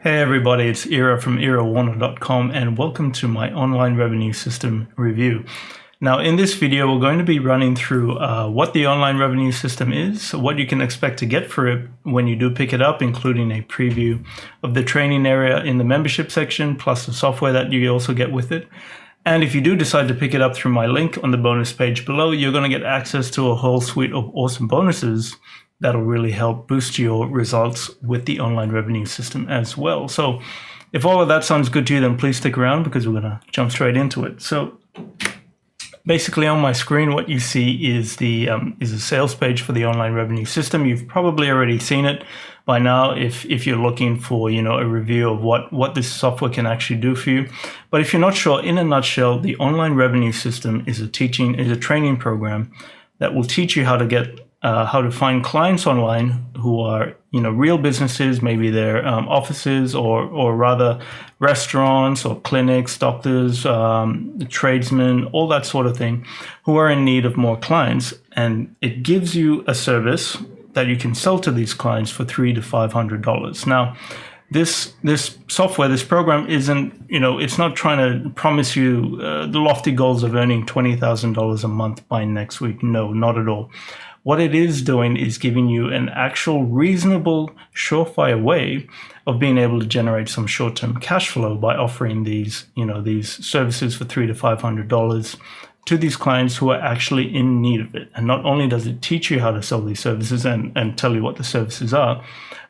Hey everybody, it's Ira from irawarner.com and welcome to my online revenue system review. Now in this video, we're going to be running through what the online revenue system is, what you can expect to get for it when you do pick it up, including a preview of the training area in the membership section, plus the software that you also get with it. And if you do decide to pick it up through my link on the bonus page below, you're going to get access to a whole suite of awesome bonuses that'll really help boost your results with the online revenue system as well. So if all of that sounds good to you, then please stick around because we're going to jump straight into it. So basically on my screen, what you see is is a sales page for the online revenue system. You've probably already seen it by now if you're looking for, a review of what this software can actually do for you. But if you're not sure, in a nutshell, the online revenue system is a training program that will teach you how to find clients online who are, real businesses, maybe they're offices or rather restaurants or clinics, doctors, tradesmen, all that sort of thing, who are in need of more clients. And it gives you a service that you can sell to these clients for $300 to $500. Now, this software, this program isn't, it's not trying to promise you the lofty goals of earning $20,000 a month by next week. No, not at all. What it is doing is giving you an actual reasonable, surefire way of being able to generate some short-term cash flow by offering these services for $300 to $500 to these clients who are actually in need of it. And not only does it teach you how to sell these services and tell you what the services are,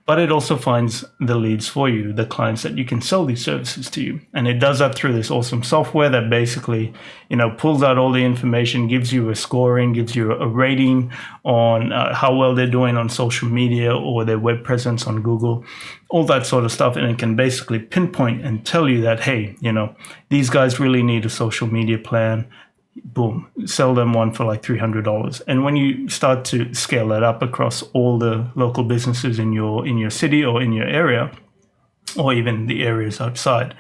but it also finds the leads for you, the clients that you can sell these services to you. And it does that through this awesome software that basically, pulls out all the information, gives you a scoring, gives you a rating on how well they're doing on social media or their web presence on Google, all that sort of stuff. And it can basically pinpoint and tell you that, hey, these guys really need a social media plan. Boom, sell them one for like $300. And when you start to scale that up across all the local businesses in your city or in your area, or even the areas outside,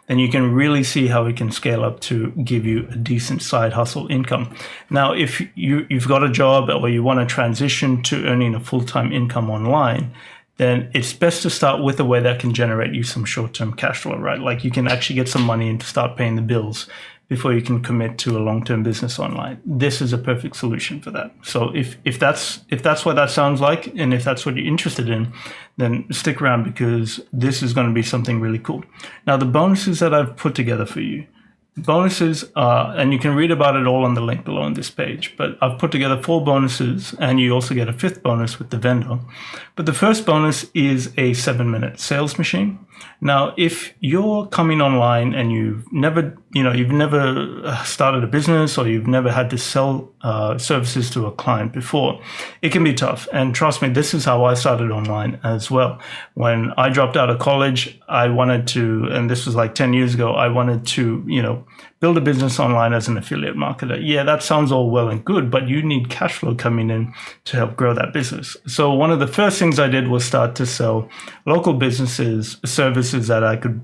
then you can really see how it can scale up to give you a decent side hustle income. Now, if you've got a job or you want to transition to earning a full-time income online, then it's best to start with a way that can generate you some short-term cash flow, right? Like you can actually get some money in to start paying the bills before you can commit to a long-term business online. This is a perfect solution for that. So if that's what that sounds like, and if that's what you're interested in, then stick around because this is going to be something really cool. Now, the bonuses that I've put together for you, bonuses and you can read about it all on the link below on this page, but I've put together 4 bonuses and you also get a 5th bonus with the vendor. But the first bonus is a 7-minute sales machine. Now, if you're coming online and you've never started a business or you've never had to sell services to a client before, it can be tough. And trust me, this is how I started online as well. When I dropped out of college, I wanted to, and this was like 10 years ago, I wanted to, build a business online as an affiliate marketer. Yeah, that sounds all well and good, but you need cash flow coming in to help grow that business. So one of the first things I did was start to sell local businesses services that I could,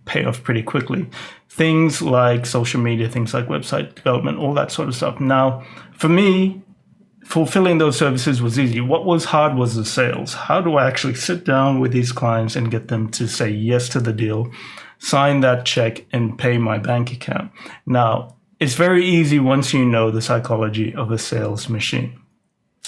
pay off pretty quickly. Things like social media, things like website development, all that sort of stuff. Now, for me, fulfilling those services was easy. What was hard was the sales. How do I actually sit down with these clients and get them to say yes to the deal, sign that check, and pay my bank account? Now, it's very easy once you know the psychology of a sales machine.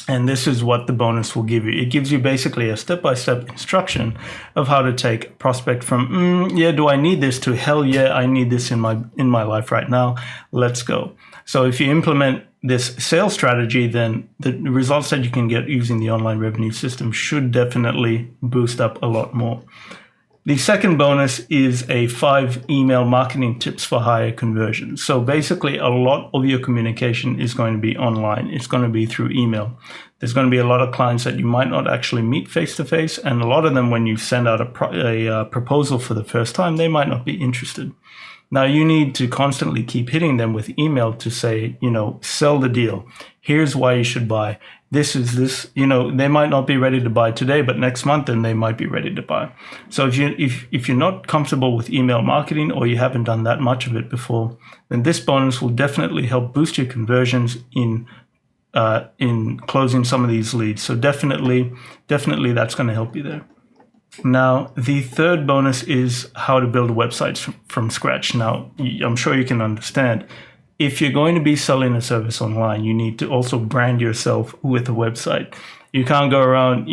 And this is what the bonus will give you. It gives you basically a step-by-step instruction of how to take a prospect from, do I need this, to hell yeah, I need this in my life right now. Let's go. So if you implement this sales strategy, then the results that you can get using the online revenue system should definitely boost up a lot more. The second bonus is a 5 email marketing tips for higher conversions. So basically, a lot of your communication is going to be online. It's going to be through email. There's going to be a lot of clients that you might not actually meet face to face. And a lot of them, when you send out a proposal for the first time, they might not be interested. Now, you need to constantly keep hitting them with email to say, sell the deal. Here's why you should buy. This is this, they might not be ready to buy today, but next month, then they might be ready to buy. So if you're not comfortable with email marketing or you haven't done that much of it before, then this bonus will definitely help boost your conversions in closing some of these leads. So definitely that's going to help you there. Now, the third bonus is how to build websites from scratch. Now, I'm sure you can understand, if you're going to be selling a service online, you need to also brand yourself with a website. You can't go around,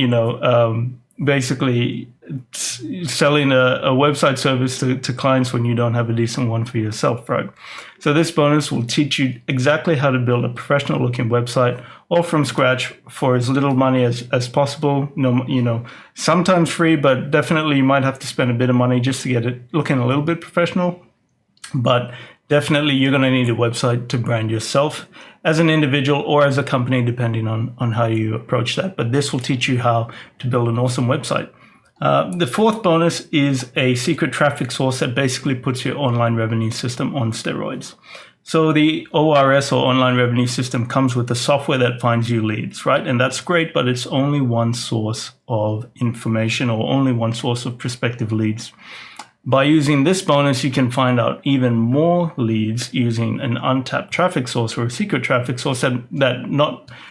basically selling a website service to clients when you don't have a decent one for yourself, right? So this bonus will teach you exactly how to build a professional looking website, all from scratch, for as little money as possible. No, sometimes free, but definitely you might have to spend a bit of money just to get it looking a little bit professional. But definitely you're going to need a website to brand yourself as an individual or as a company, depending on how you approach that. But this will teach you how to build an awesome website. The fourth bonus is a secret traffic source that basically puts your online revenue system on steroids. So the ORS, or online revenue system, comes with the software that finds you leads, right? And that's great, but it's only one source of information, or only one source of prospective leads. By using this bonus, you can find out even more leads using an untapped traffic source, or a secret traffic source that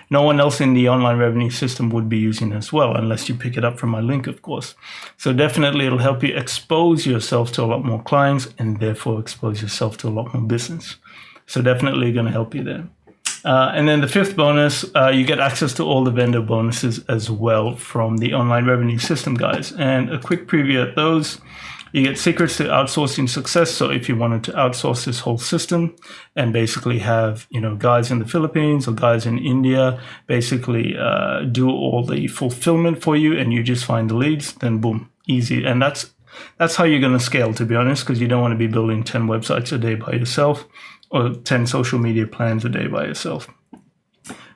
no one else in the online revenue system would be using as well, unless you pick it up from my link, of course. So definitely it'll help you expose yourself to a lot more clients, and therefore expose yourself to a lot more business. So definitely going to help you there. And then the fifth bonus, you get access to all the vendor bonuses as well from the online revenue system, guys. And a quick preview at those. You get secrets to outsourcing success. So if you wanted to outsource this whole system and basically have, guys in the Philippines or guys in India basically do all the fulfillment for you, and you just find the leads, then boom, easy. And that's how you're going to scale, to be honest, because you don't want to be building 10 websites a day by yourself, or 10 social media plans a day by yourself.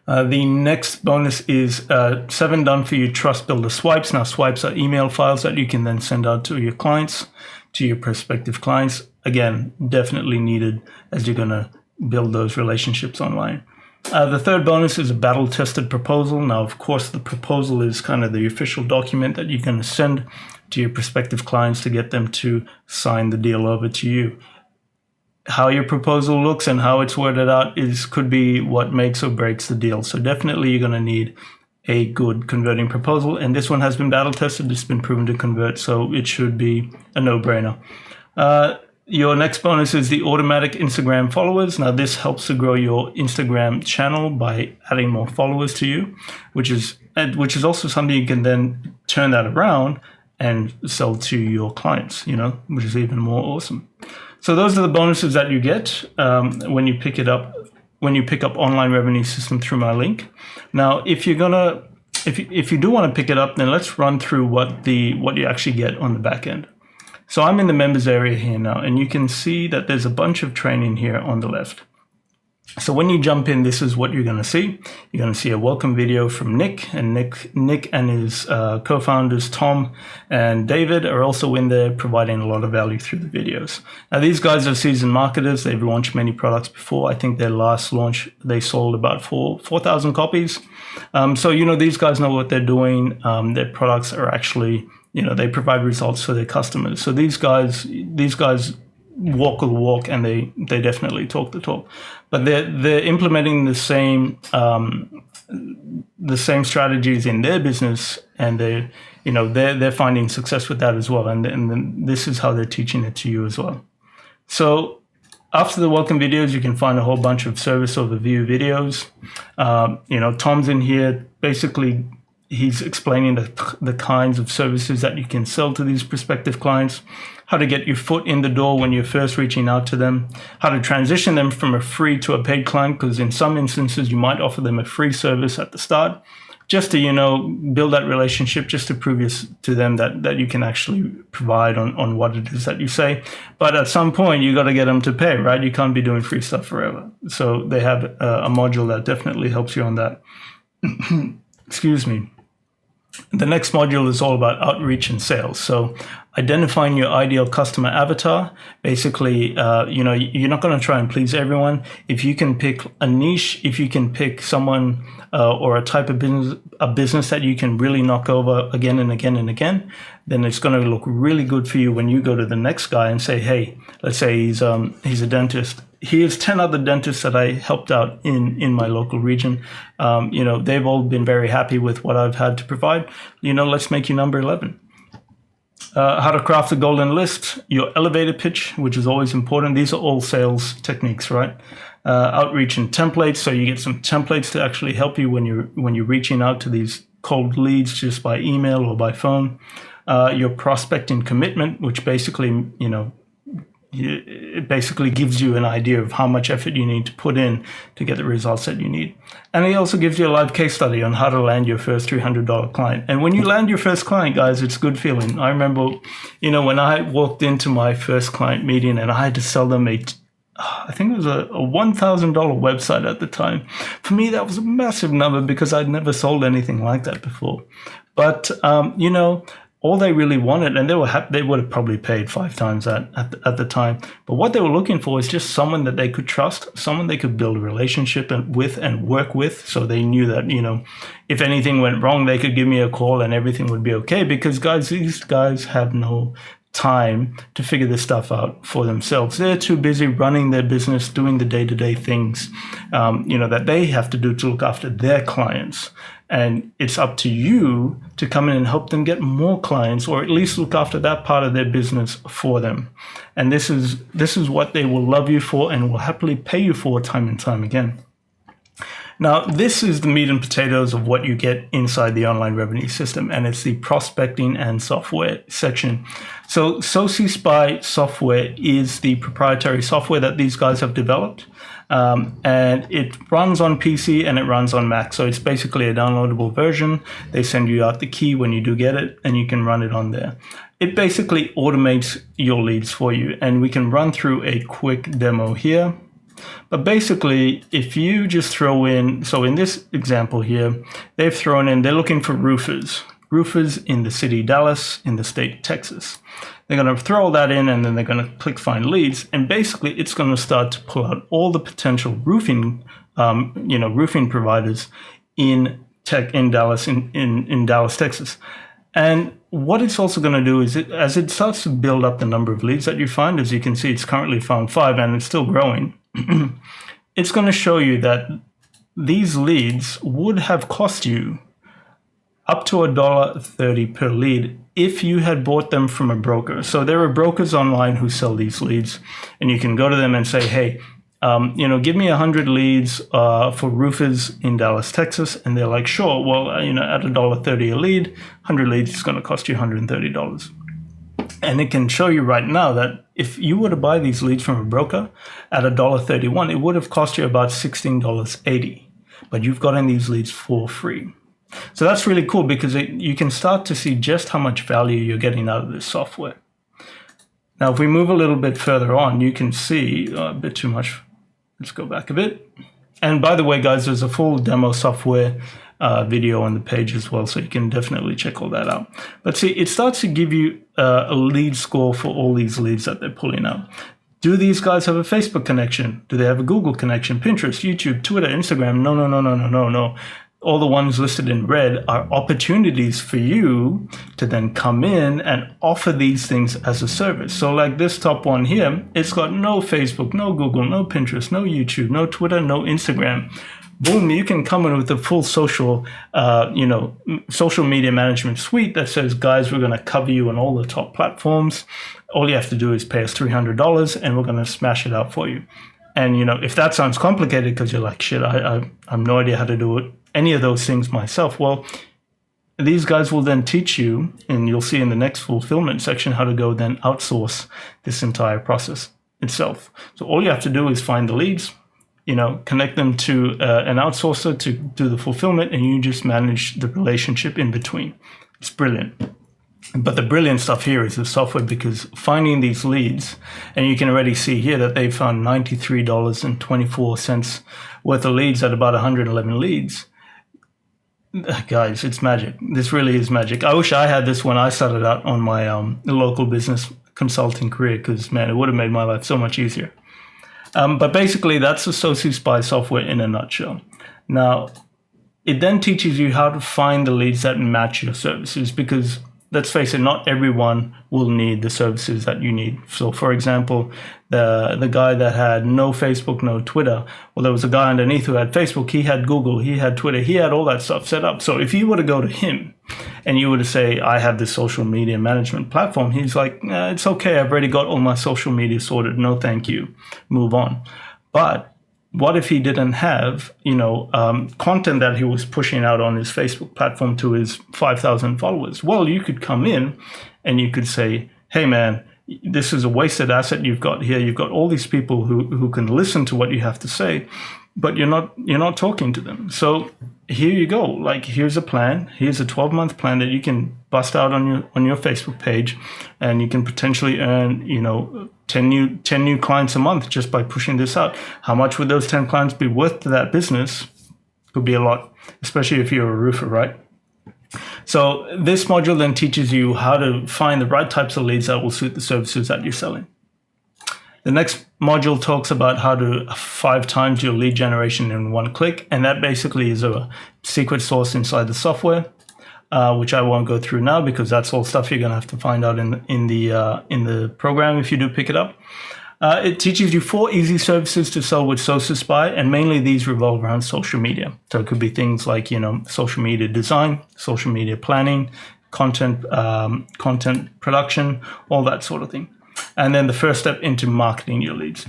The next bonus is 7 done for you Trust Builder swipes. Now, swipes are email files that you can then send out to your clients, to your prospective clients. Again, definitely needed as you're going to build those relationships online. The third bonus is a battle-tested proposal. Now, of course, the proposal is kind of the official document that you're going to send to your prospective clients to get them to sign the deal over to you. How your proposal looks and how it's worded out could be what makes or breaks the deal. So definitely you're going to need a good converting proposal. And this one has been battle tested. It's been proven to convert. So it should be a no-brainer. Your next bonus is the automatic Instagram followers. Now this helps to grow your Instagram channel by adding more followers to you, which is also something you can then turn that around and sell to your clients, which is even more awesome. So those are the bonuses that you get when you pick up online revenue system through my link. Now, if you do want to pick it up, then let's run through what you actually get on the back end. So I'm in the members area here now, and you can see that there's a bunch of training here on the left. So when you jump in, this is what you're going to see. You're going to see a welcome video from Nick, and Nick and his co-founders, Tom and David, are also in there providing a lot of value through the videos. Now, these guys are seasoned marketers. They've launched many products before. I think their last launch, they sold about 4,000 copies. So, these guys know what they're doing. Their products are actually, they provide results for their customers. So these guys walk the walk, and they definitely talk the talk, but they're implementing the same strategies in their business, and they're finding success with that as well, and then this is how they're teaching it to you as well. So after the welcome videos, you can find a whole bunch of service overview videos. Tom's in here. Basically, he's explaining the kinds of services that you can sell to these prospective clients, how to get your foot in the door when you're first reaching out to them, how to transition them from a free to a paid client, because in some instances you might offer them a free service at the start, just to, build that relationship, just to prove to them that you can actually provide on what it is that you say. But at some point, you got to get them to pay, right? You can't be doing free stuff forever. So they have a module that definitely helps you on that. Excuse me. The next module is all about outreach and sales. So identifying your ideal customer avatar. Basically, you're not going to try and please everyone. If you can pick a niche, if you can pick someone or a type of business that you can really knock over again and again and again, then it's going to look really good for you when you go to the next guy and say, hey, let's say he's a dentist. Here's 10 other dentists that I helped out in my local region. They've all been very happy with what I've had to provide. Let's make you number 11. How to craft a golden list, your elevator pitch, which is always important. These are all sales techniques, right? Outreach and templates, so you get some templates to actually help you when you're reaching out to these cold leads just by email or by phone. Your prospecting commitment, which basically, it basically gives you an idea of how much effort you need to put in to get the results that you need. And it also gives you a live case study on how to land your first $300 client. And when you land your first client, guys, it's a good feeling. I remember, when I walked into my first client meeting and I had to sell them I think it was a $1,000 website at the time. For me, that was a massive number because I'd never sold anything like that before. But, all they really wanted, and they would have probably paid 5 times that at the time. But what they were looking for is just someone that they could trust, someone they could build a relationship with and work with. So they knew that, if anything went wrong, they could give me a call and everything would be okay. Because these guys have no time to figure this stuff out for themselves. They're too busy running their business, doing the day-to-day things, that they have to do to look after their clients. And it's up to you to come in and help them get more clients, or at least look after that part of their business for them. And this is what they will love you for and will happily pay you for time and time again. Now, this is the meat and potatoes of what you get inside the online revenue system, and it's the prospecting and software section. So SociSpy software is the proprietary software that these guys have developed. And it runs on PC and it runs on Mac. So it's basically a downloadable version. They send you out the key when you do get it, and you can run it on there. It basically automates your leads for you, and we can run through a quick demo here. But basically, if you just throw in, so in this example here, they're looking for roofers in the city of Dallas, in the state of Texas. They're going to throw that in, and then they're going to click find leads. And basically, it's going to start to pull out all the potential roofing providers in Dallas, in Dallas, Texas. And what it's also going to do is, as it starts to build up the number of leads that you find, as you can see, it's currently found 5 and it's still growing. It's going to show you that these leads would have cost you up to $1.30 per lead if you had bought them from a broker. So there are brokers online who sell these leads, and you can go to them and say, hey, give me 100 leads for roofers in Dallas, Texas. And they're like, sure, well, at $1.30 a lead, 100 leads is going to cost you $130. And it can show you right now that if you were to buy these leads from a broker at $1.31, it would have cost you about $16.80. But you've gotten these leads for free. So that's really cool because you can start to see just how much value you're getting out of this software. Now, if we move a little bit further on, you can see a bit too much. Let's go back a bit. And by the way, guys, there's a full demo software video on the page as well, so you can definitely check all that out. But see, it starts to give you a lead score for all these leads that they're pulling out. Do these guys have a Facebook connection? Do they have a Google connection? Pinterest, YouTube, Twitter, Instagram? No. All the ones listed in red are opportunities for you to then come in and offer these things as a service. So like this top one here, it's got no Facebook, no Google, no Pinterest, no YouTube, no Twitter, no Instagram. Boom, you can come in with a full social media management suite that says, guys, we're going to cover you on all the top platforms. All you have to do is pay us $300 and we're going to smash it out for you. And, if that sounds complicated because you're like, shit, I have no idea how to do it, any of those things myself. Well, these guys will then teach you, and you'll see in the next fulfillment section, how to go then outsource this entire process itself. So all you have to do is find the leads, connect them to an outsourcer to do the fulfillment, and you just manage the relationship in between. It's brilliant. But the brilliant stuff here is the software, because finding these leads, and you can already see here that they found $93.24 worth of leads at about 111 leads. Guys, it's magic. This really is magic. I wish I had this when I started out on my local business consulting career, because, man, it would have made my life so much easier. But basically, that's the SociSpy software in a nutshell. Now, it then teaches you how to find the leads that match your services, because let's face it, not everyone will need the services that you need. So for example, the guy that had no Facebook, no Twitter, well, there was a guy underneath who had Facebook, he had Google, he had Twitter, he had all that stuff set up. So if you were to go to him and you were to say, I have this social media management platform, he's like, it's okay, I've already got all my social media sorted, no thank you, move on. But what if he didn't have, content that he was pushing out on his Facebook platform to his 5,000 followers? Well, you could come in and you could say, hey man, this is a wasted asset you've got here. You've got all these people who can listen to what you have to say, but you're not talking to them. So here you go. Like, here's a plan. Here's a 12-month plan that you can bust out on your Facebook page, and you can potentially earn, 10 new clients a month just by pushing this out. How much would those 10 clients be worth to that business? Could be a lot, especially if you're a roofer, right? So this module then teaches you how to find the right types of leads that will suit the services that you're selling. The next module talks about how to 5 times your lead generation in one click, and that basically is a secret sauce inside the software, which I won't go through now because that's all stuff you're going to have to find out in the program if you do pick it up. It teaches you 4 easy services to sell with SocialSpy, and mainly these revolve around social media. So it could be things like, social media design, social media planning, content production, all that sort of thing. And then the first step into marketing your leads.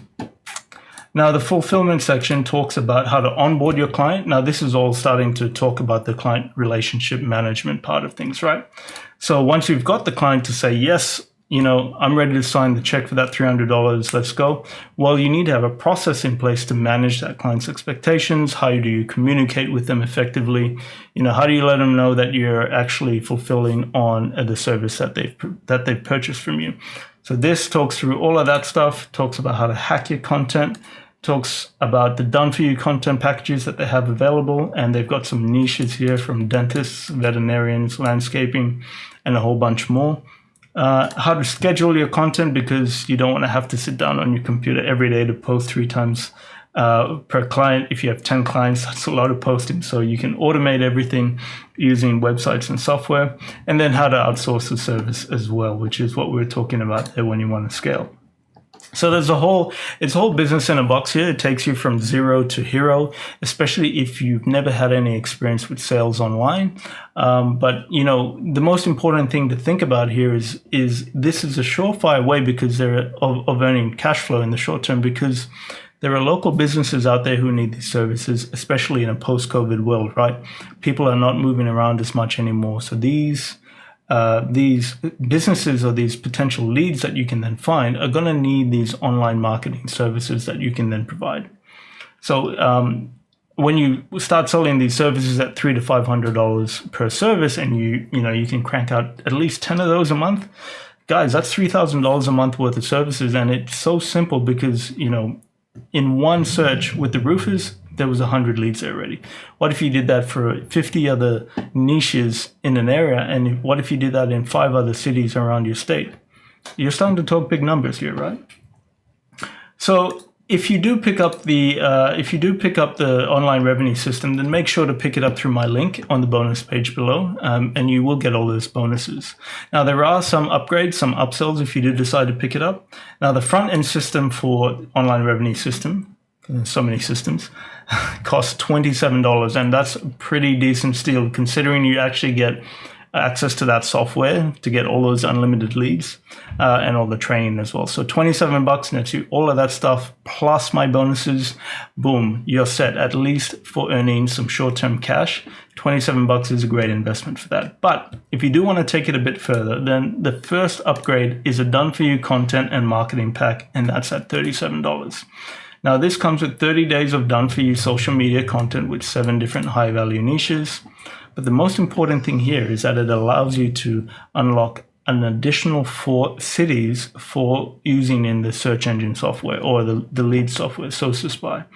Now, the fulfillment section talks about how to onboard your client. Now, this is all starting to talk about the client relationship management part of things, right? So once you've got the client to say, yes, I'm ready to sign the check for that $300, let's go. Well, you need to have a process in place to manage that client's expectations. How do you communicate with them effectively? How do you let them know that you're actually fulfilling on the service that they've purchased from you? So this talks through all of that stuff, talks about how to hack your content, talks about the done-for-you content packages that they have available, and they've got some niches here from dentists, veterinarians, landscaping, and a whole bunch more. How to schedule your content, because you don't want to have to sit down on your computer every day to post 3 times per client. If you have 10 clients, that's a lot of posting. So you can automate everything using websites and software. And then how to outsource the service as well, which is what we're talking about there when you want to scale. So there's it's a whole business in a box here. It takes you from zero to hero, especially if you've never had any experience with sales online. But the most important thing to think about here is this is a surefire way because of earning cash flow in the short term, because there are local businesses out there who need these services, especially in a post-COVID world, right? People are not moving around as much anymore. So these businesses or these potential leads that you can then find are going to need these online marketing services that you can then provide. So when you start selling these services at $300 to $500 per service, and you can crank out at least 10 of those a month, guys, that's $3,000 a month worth of services. And it's so simple because in one search with the roofers, there was 100 leads there already. What if you did that for 50 other niches in an area? And what if you did that in 5 other cities around your state? You're starting to talk big numbers here, right? So if you do pick up the online revenue system, then make sure to pick it up through my link on the bonus page below, and you will get all those bonuses. Now, there are some upgrades, some upsells if you do decide to pick it up. Now, the front end system for online revenue system, so many systems, costs $27, and that's a pretty decent steal considering you actually get access to that software to get all those unlimited leads and all the training as well. So $27 nets you all of that stuff plus my bonuses. Boom, you're set, at least for earning some short-term cash. $27 is a great investment for that. But if you do want to take it a bit further, then the first upgrade is a done-for-you content and marketing pack, and that's at $37. Now, this comes with 30 days of done-for-you social media content with 7 different high-value niches. But the most important thing here is that it allows you to unlock an additional 4 cities for using in the search engine software or the lead software, SocialSpy.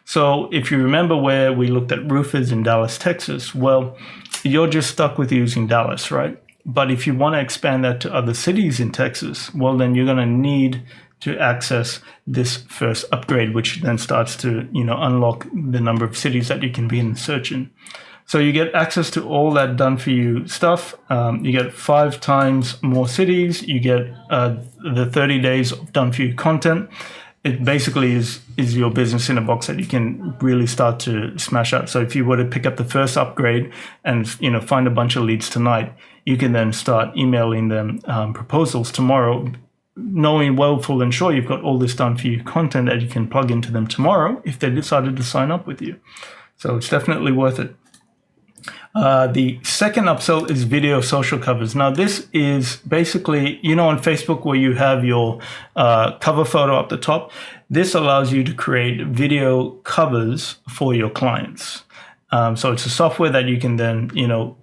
So if you remember where we looked at roofers in Dallas, Texas, well, you're just stuck with using Dallas, right? But if you want to expand that to other cities in Texas, well, then you're going to need to access this first upgrade, which then starts to, unlock the number of cities that you can be in the search in. So you get access to all that done for you stuff. You get 5 times more cities. You get the 30 days of done for you content. It basically is your business in a box that you can really start to smash out. So if you were to pick up the first upgrade and find a bunch of leads tonight, you can then start emailing them proposals tomorrow, knowing well full and sure you've got all this done for you content that you can plug into them tomorrow if they decided to sign up with you. So it's definitely worth it. The second upsell is video social covers. Now, this is basically, on Facebook where you have your cover photo up the top, this allows you to create video covers for your clients. So it's a software that you can then,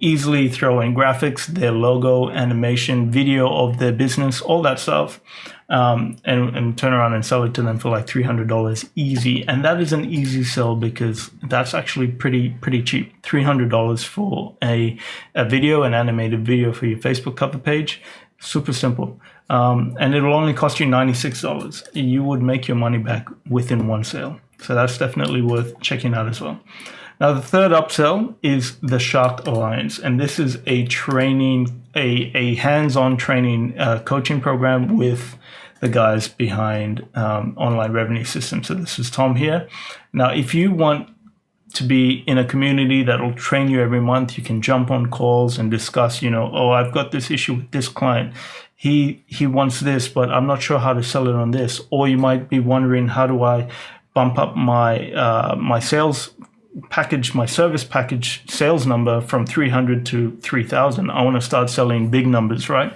easily throw in graphics, their logo, animation, video of their business, all that stuff, and turn around and sell it to them for like $300 easy. And that is an easy sell because that's actually pretty cheap. $300 for a video, an animated video for your Facebook cover page. Super simple. And it'll only cost you $96. You would make your money back within one sale. So that's definitely worth checking out as well. Now, the third upsell is the Shark Alliance, and this is a hands-on training coaching program with the guys behind Online Revenue System. So this is Tom here. Now, if you want to be in a community that will train you every month, you can jump on calls and discuss, I've got this issue with this client. He wants this, but I'm not sure how to sell it on this. Or you might be wondering, how do I bump up my sales package, my service package sales number from 300 to 3,000. I want to start selling big numbers, right?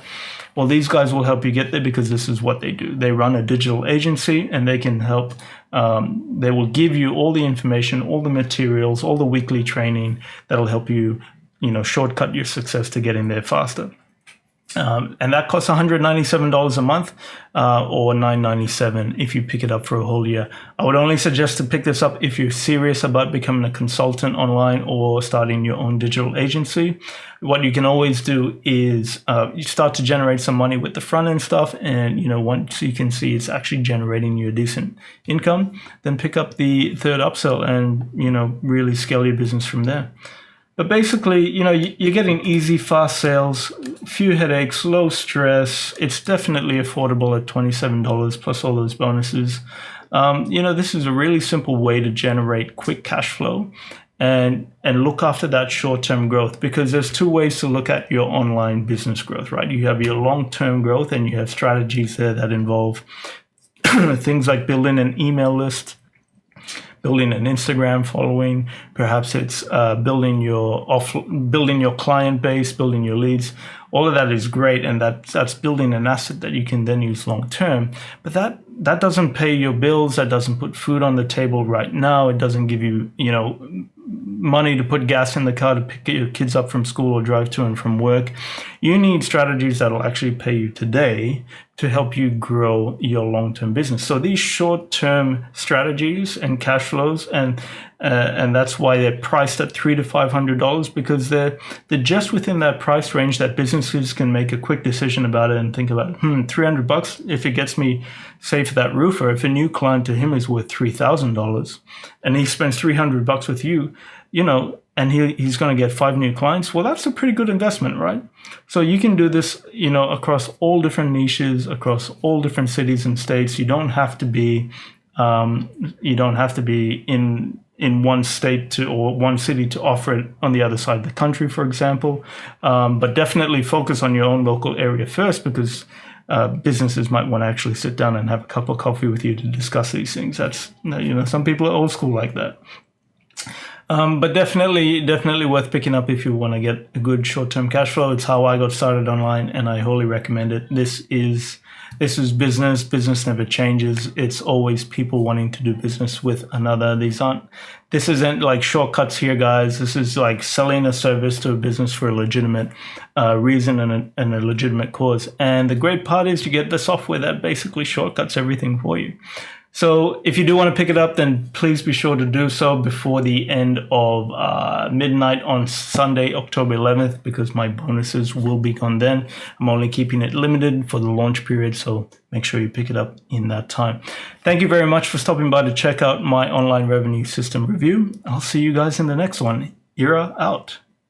Well, these guys will help you get there because this is what they do. They run a digital agency and they can help. They will give you all the information, all the materials, all the weekly training that'll help you, shortcut your success to getting there faster. And that costs $197 a month, or $997 if you pick it up for a whole year. I would only suggest to pick this up if you're serious about becoming a consultant online or starting your own digital agency. What you can always do is you start to generate some money with the front end stuff, and once you can see it's actually generating you a decent income, then pick up the third upsell and really scale your business from there. But basically, you're getting easy, fast sales, few headaches, low stress. It's definitely affordable at $27 plus all those bonuses. This is a really simple way to generate quick cash flow and look after that short-term growth, because there's 2 ways to look at your online business growth, right? You have your long-term growth and you have strategies there that involve things like building an email list, building an Instagram following, perhaps it's building your client base, building your leads. All of that is great, and that's building an asset that you can then use long term. But that doesn't pay your bills. That doesn't put food on the table right now. It doesn't give you money to put gas in the car to pick your kids up from school or drive to and from work. You need strategies that'll actually pay you today to help you grow your long-term business. So these short-term strategies and cash flows, and that's why they're priced at $300 to $500, because they're just within that price range that businesses can make a quick decision about it and think about, $300 if it gets me, say, for that roofer. If a new client to him is worth $3,000 and he spends $300 with you, and he's going to get 5 new clients, well, that's a pretty good investment, right? So you can do this, across all different niches, across all different cities and states. You don't have to be in one state or one city to offer it on the other side of the country, for example. But definitely focus on your own local area first, because businesses might want to actually sit down and have a cup of coffee with you to discuss these things. That's, some people are old school like that. But definitely worth picking up if you want to get a good short-term cash flow. It's how I got started online, and I wholly recommend it. This is business. Business never changes. It's always people wanting to do business with another. This isn't like shortcuts here, guys. This is like selling a service to a business for a legitimate reason and a legitimate cause. And the great part is you get the software that basically shortcuts everything for you. So if you do want to pick it up, then please be sure to do so before the end of midnight on Sunday, October 11th, because my bonuses will be gone then. I'm only keeping it limited for the launch period, so make sure you pick it up in that time. Thank you very much for stopping by to check out my online revenue system review. I'll see you guys in the next one. Ira out.